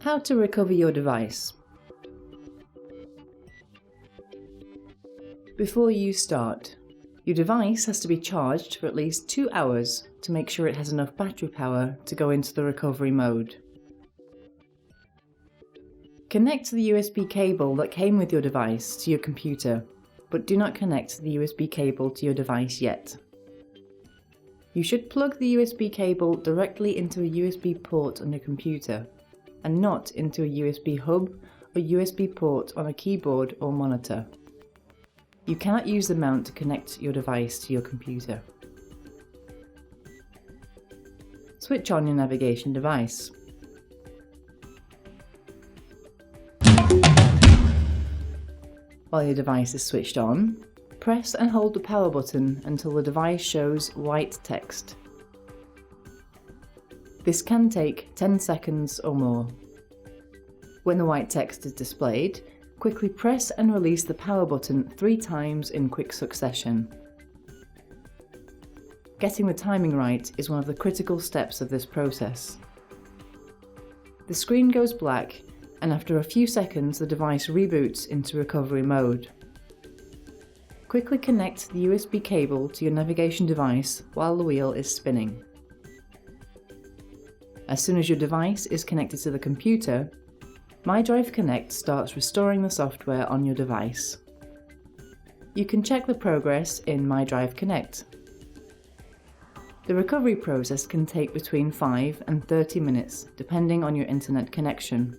How to recover your device. Before you start, your device has to be charged for at least 2 hours to make sure it has enough battery power to go into the recovery mode. Connect the USB cable that came with your device to your computer, but do not connect the USB cable to your device yet. You should plug the USB cable directly into a USB port on your computer, and not into a USB hub or USB port on a keyboard or monitor. You cannot use the mount to connect your device to your computer. Switch on your navigation device. While your device is switched on, press and hold the power button until the device shows white text. This can take 10 seconds or more. When the white text is displayed, quickly press and release the power button 3 times in quick succession. Getting the timing right is one of the critical steps of this process. The screen goes black, and after a few seconds the device reboots into recovery mode. Quickly connect the USB cable to your navigation device while the wheel is spinning. As soon as your device is connected to the computer, MyDrive Connect starts restoring the software on your device. You can check the progress in MyDrive Connect. The recovery process can take between 5 and 30 minutes, depending on your internet connection.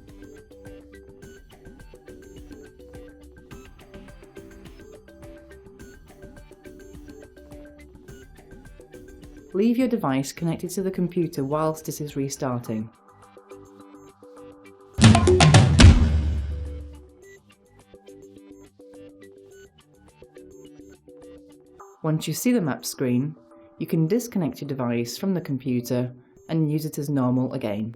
Leave your device connected to the computer whilst it is restarting. Once you see the map screen, you can disconnect your device from the computer and use it as normal again.